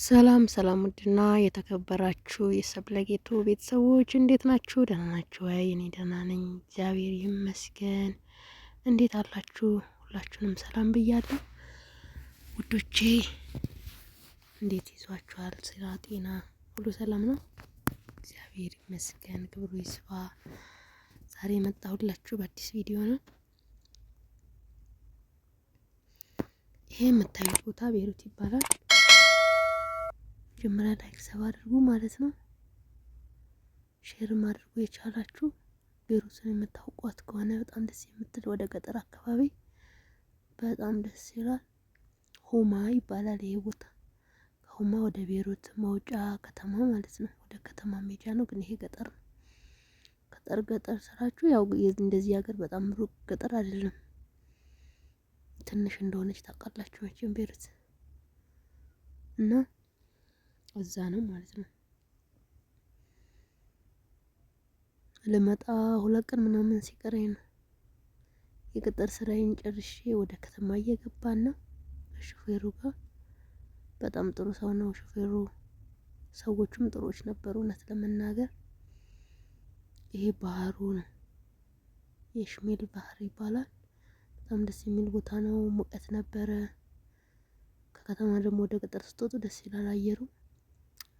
ሰላም ሰላም ውድና የተከበራችሁ የሰብለጌቱ ቤተሰቦች እንዴት ናችሁ? ደህና ናችሁ ወይ? እኔ ደህና ነኝ፣ እግዚአብሔር ይመስገን። እንዴት አላችሁ? ሁላችሁንም ሰላም ብያለሁ ውዶቼ። እንዴት ይዟችኋል? ስራ፣ ጤና ሁሉ ሰላም ነው? እግዚአብሔር ይመስገን፣ ክብሩ ይስፋ። ዛሬ የመጣሁላችሁ በአዲስ ቪዲዮ ነው። ይሄ የምታዩት ቦታ ቤሩት ይባላል። መጀመሪያ ላይክ ሰብ አድርጉ ማለት ነው። ሼርም አድርጉ የቻላችሁ። ቤሩትን የምታውቋት ከሆነ በጣም ደስ የምትል ወደ ገጠር አካባቢ በጣም ደስ ይላል። ሁማ ይባላል ይሄ ቦታ። ከሁማ ወደ ቤሩት መውጫ ከተማ ማለት ነው። ወደ ከተማ ሜጃ ነው፣ ግን ይሄ ገጠር ነው። ገጠር ስራችሁ ያው እንደዚህ ሀገር በጣም ሩቅ ገጠር አይደለም። ትንሽ እንደሆነች ታውቃላችሁ መቼም ቤሩት እና እዛ ነው ማለት ነው። ልመጣ 2 ቀን ምናምን ሲቀረኝ ነው የገጠር ስራዬን ጨርሼ ወደ ከተማ እየገባን ነው። ሹፌሩ ጋር በጣም ጥሩ ሰው ነው ሹፌሩ። ሰዎቹም ጥሩዎች ነበሩ እውነት ለመናገር። ይሄ ባህሩ ነው፣ የሽሜል ባህር ይባላል። በጣም ደስ የሚል ቦታ ነው። ሙቀት ነበረ። ከከተማ ደግሞ ወደ ገጠር ስትወጡ ደስ ይላል አየሩ።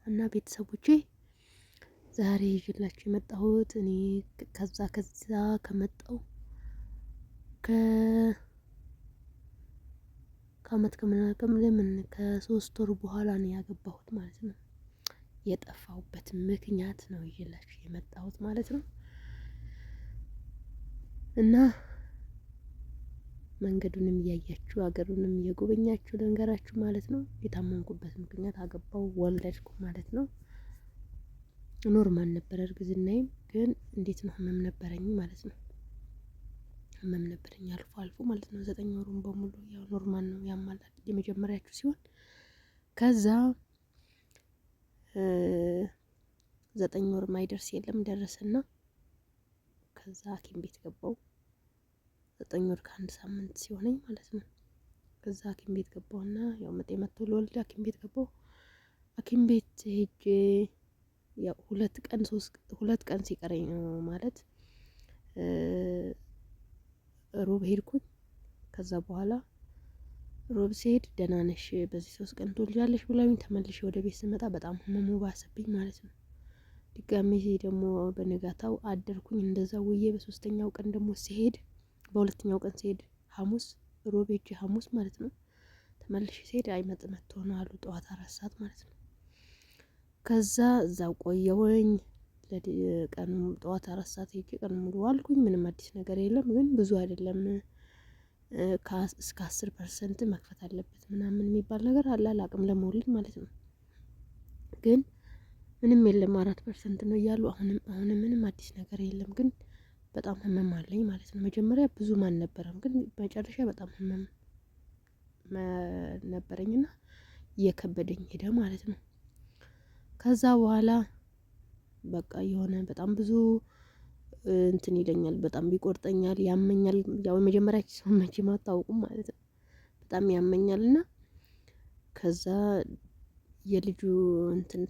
እና ቤተሰቦቼ ዛሬ ይዤላችሁ የመጣሁት እኔ ከዛ ከመጣው ከአመት ለምን ከ3 ወር በኋላ ነው ያገባሁት ማለት ነው። የጠፋሁበት ምክንያት ነው ይዤላችሁ የመጣሁት ማለት ነው። እና መንገዱንም እያያችሁ ሀገሩንም እየጎበኛችሁ ልንገራችሁ ማለት ነው። የታመምኩበት ምክንያት አገባው ወለድኩ ማለት ነው። ኖርማል ነበር እርግዝናዬም፣ ግን እንዴት ነው ህመም ነበረኝ ማለት ነው። ህመም ነበረኝ አልፎ አልፎ ማለት ነው። 9 ወሩን በሙሉ ያው ኖርማል ነው ያማላል የመጀመሪያችሁ ሲሆን፣ ከዛ 9 ወር ማይደርስ የለም ደረሰና ከዛ ሐኪም ቤት ገባው። 9 ወር ከ1 ሳምንት ሲሆነኝ ማለት ነው። ከዛ ሐኪም ቤት ገባውና ያው ምጤ መጥቶ ልወልድ ሐኪም ቤት ገባው። ሐኪም ቤት ሄጄ ያው 2 ቀን ሲቀረኝ ነው ማለት ሮብ ሄድኩኝ። ከዛ በኋላ ሮብ ሲሄድ ደህና ነሽ በዚህ 3 ቀን ትወልጃለሽ ብለውኝ ተመልሼ ወደ ቤት ስመጣ በጣም ህመሙ ባሰብኝ ማለት ነው። ድጋሜ ደግሞ በነጋታው አደርኩኝ እንደዛ ውዬ። በ3ኛው ቀን ደግሞ ሲሄድ በ2ኛው ቀን ሲሄድ ሐሙስ ሮብ ሄጄ ሐሙስ ማለት ነው ተመልሼ ሲሄድ አይመጥ መጥቶ ነው አሉ ጠዋት 4 ሰዓት ማለት ነው። ከዛ እዛው ቆየሁኝ። ቀኑ ጠዋት 4 ሰዓት ሄጄ ቀን ሙሉ ዋልኩኝ። ምንም አዲስ ነገር የለም፣ ግን ብዙ አይደለም እስከ 10% መክፈት አለበት ምናምን የሚባል ነገር አለ። አላቅም ለመውለድ ማለት ነው። ግን ምንም የለም 4% ነው እያሉ አሁንም ምንም አዲስ ነገር የለም። ግን በጣም ህመም አለኝ ማለት ነው። መጀመሪያ ብዙም አልነበረም፣ ግን መጨረሻ በጣም ህመም ነበረኝና እየከበደኝ ሄደ ማለት ነው። ከዛ በኋላ በቃ የሆነ በጣም ብዙ እንትን ይለኛል፣ በጣም ይቆርጠኛል፣ ያመኛል። ያው መጀመሪያ ሰው መቼም አታውቁም ማለት ነው። በጣም ያመኛልና ከዛ የልጁ እንትን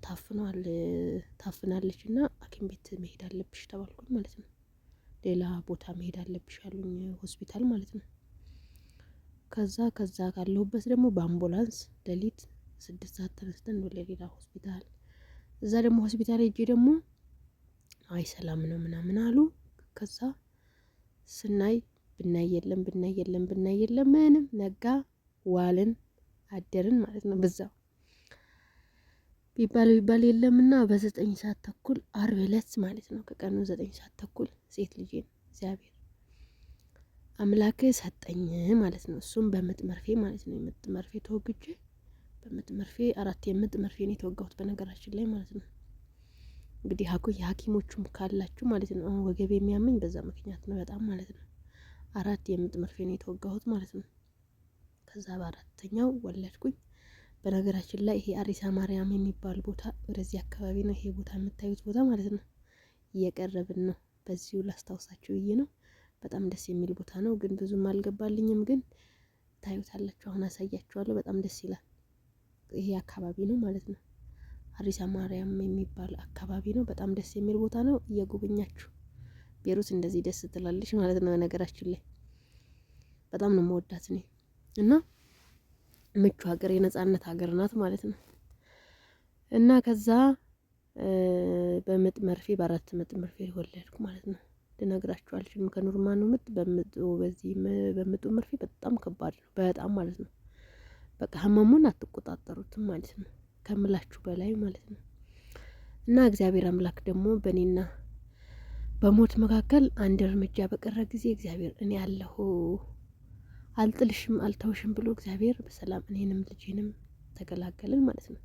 ታፍናለች እና ሐኪም ቤት መሄድ አለብሽ ተባልኩኝ ማለት ነው። ሌላ ቦታ መሄድ አለብሽ አሉኝ፣ ሆስፒታል ማለት ነው። ከዛ ካለሁበት ደግሞ በአምቡላንስ ሌሊት 6 ሰዓት ተነስተን ወደ ሌላ ሆስፒታል። እዛ ደግሞ ሆስፒታል ሄጄ ደግሞ አይ ሰላም ነው ምናምን አሉ። ከዛ ስናይ ብናይ የለም ምንም። ነጋ ዋልን አደርን ማለት ነው። በዛው ቢባል የለምና በ9 ሰዓት ተኩል ዓርብ ዕለት ማለት ነው ከቀኑ 9 ሰዓት ተኩል ሴት ልጄን እግዚአብሔር አምላክ ሰጠኝ ማለት ነው። እሱም በምጥ መርፌ ማለት ነው። የምጥ መርፌ ተወግጄ በምጥ መርፌ 4 የምጥ መርፌ ነው የተወጋሁት በነገራችን ላይ ማለት ነው። እንግዲህ የሐኪሞቹም ካላችሁ ማለት ነው። አሁን ወገብ የሚያመኝ በዛ ምክንያት ነው በጣም ማለት ነው። 4 የምጥ መርፌ ነው የተወጋሁት ማለት ነው። ከዛ በ4ኛው ወለድኩኝ። በነገራችን ላይ ይሄ አሪሳ ማርያም የሚባል ቦታ ወደዚህ አካባቢ ነው። ይሄ ቦታ የምታዩት ቦታ ማለት ነው። እየቀረብን ነው። በዚሁ ላስታውሳችሁ ብዬ ነው። በጣም ደስ የሚል ቦታ ነው፣ ግን ብዙም አልገባልኝም። ግን ታዩታላችሁ፣ አሁን አሳያችኋለሁ። በጣም ደስ ይላል። ይሄ አካባቢ ነው ማለት ነው። ሀሪሳ ማርያም የሚባል አካባቢ ነው። በጣም ደስ የሚል ቦታ ነው። እየጎበኛችሁ ቤሩት እንደዚህ ደስ ትላለች ማለት ነው። ነገራችን ላይ በጣም ነው የምወዳት እኔ እና ምቹ ሀገር፣ የነጻነት ሀገር ናት ማለት ነው። እና ከዛ በምጥ መርፌ በ4 ምጥ መርፌ ወለድኩ ማለት ነው። ልነግራችሁ አልችልም። ከኖርማኑ ምጥ በምጡ መርፌ በጣም ከባድ ነው፣ በጣም ማለት ነው። በቃ ህመሙን አትቆጣጠሩትም ማለት ነው፣ ከምላችሁ በላይ ማለት ነው። እና እግዚአብሔር አምላክ ደግሞ በእኔና በሞት መካከል አንድ እርምጃ በቀረ ጊዜ እግዚአብሔር እኔ አለሁ አልጥልሽም አልተውሽም ብሎ እግዚአብሔር በሰላም እኔንም ልጄንም ተገላገልን ማለት ነው።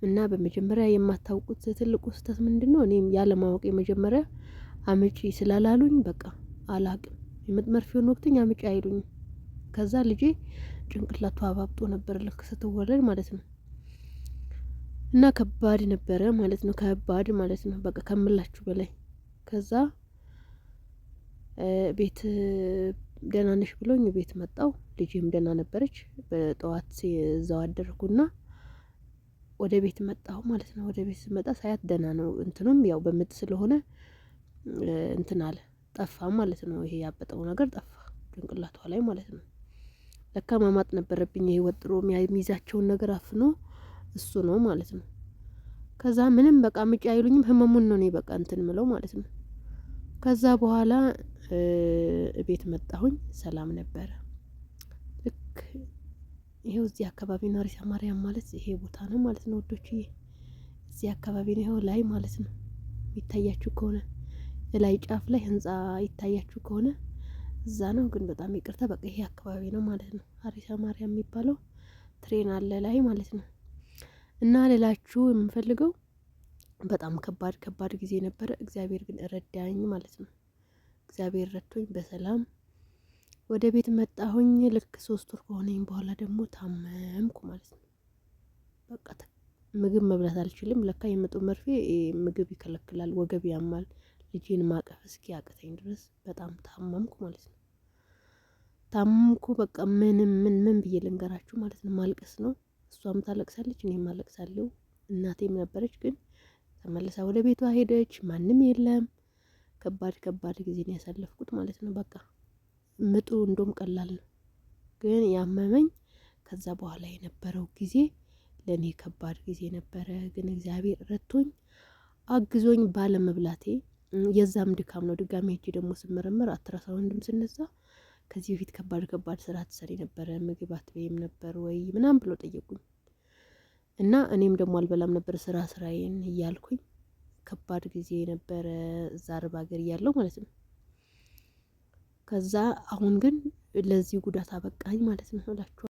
እና በመጀመሪያ የማታውቁት ትልቁ ስህተት ምንድነው? እኔም ያለማወቅ የመጀመሪያ አምጪ ስላላሉኝ በቃ አላቅም። የምጥ መርፌውን ወቅትኝ አምጪ አይሉኝም። ከዛ ልጄ ጭንቅላቱ አባብጦ ነበር ልክ ስትወለድ ማለት ነው። እና ከባድ ነበረ ማለት ነው፣ ከባድ ማለት ነው በቃ ከምላችሁ በላይ። ከዛ ቤት ደህና ነሽ ብሎኝ ቤት መጣው። ልጄም ደህና ነበረች። በጠዋት እዛው አደርኩና ወደ ቤት መጣሁ ማለት ነው። ወደ ቤት ስመጣ ሳያት ደህና ነው። እንትኑም ያው በምጥ ስለሆነ እንትን አለ፣ ጠፋ ማለት ነው። ይሄ ያበጠው ነገር ጠፋ ጭንቅላቷ ላይ ማለት ነው። ለካ ማማጥ ነበረብኝ። ይሄ ወጥሮ የሚይዛቸውን ነገር አፍኖ እሱ ነው ማለት ነው። ከዛ ምንም በቃ ምጪ አይሉኝም። ህመሙን ነው እኔ በቃ እንትን ምለው ማለት ነው። ከዛ በኋላ ቤት መጣሁኝ። ሰላም ነበረ። ልክ ይሄው እዚህ አካባቢ ነው ሀሪሳ ማርያም ማለት ይሄ ቦታ ነው ማለት ነው ወዶችዬ። እዚህ አካባቢ ነው፣ ይሄው ላይ ማለት ነው። ይታያችሁ ከሆነ ላይ ጫፍ ላይ ህንጻ ይታያችሁ ከሆነ እዛ ነው። ግን በጣም ይቅርታ በቃ ይሄ አካባቢ ነው ማለት ነው። ሀሪሳ ማርያም የሚባለው ትሬን አለ ላይ ማለት ነው። እና ሌላችሁ የምፈልገው በጣም ከባድ ጊዜ ነበረ። እግዚአብሔር ግን ረዳኝ ማለት ነው። እግዚአብሔር ረድቶኝ በሰላም ወደ ቤት መጣሁኝ። ልክ 3 ወር ከሆነኝ በኋላ ደግሞ ታመምኩ ማለት ነው። በቃ ምግብ መብላት አልችልም። ለካ የምጡ መርፌ ምግብ ይከለክላል፣ ወገብ ያማል። ልጄን ማቀፍ እስኪ አቅተኝ ድረስ በጣም ታመምኩ ማለት ነው። ታመምኩ በቃ ምን ብዬ ልንገራችሁ ማለት ነው። ማልቀስ ነው። እሷም ታለቅሳለች፣ እኔም አለቅሳለሁ። እናቴም ነበረች ግን ተመልሳ ወደ ቤቷ ሄደች። ማንም የለም። ከባድ ጊዜ ነው ያሳለፍኩት ማለት ነው። በቃ ምጡ እንደውም ቀላል ነው፣ ግን ያመመኝ ከዛ በኋላ የነበረው ጊዜ ለኔ ከባድ ጊዜ ነበረ። ግን እግዚአብሔር ረድቶኝ አግዞኝ ባለመብላቴ የዛም ድካም ነው። ድጋሜ ሄጄ ደግሞ ስመረመር አልትራሳውንድም ስነሳ ከዚህ በፊት ከባድ ስራ ትሰሪ ነበረ፣ ምግብ አትበይም ነበር ወይ ምናምን ብሎ ጠየቁኝ። እና እኔም ደግሞ አልበላም ነበር ስራዬን እያልኩኝ ከባድ ጊዜ ነበረ እዛ አረብ ሀገር እያለሁ ማለት ነው። ከዛ አሁን ግን ለዚህ ጉዳት አበቃኝ ማለት ነው እላችኋለሁ።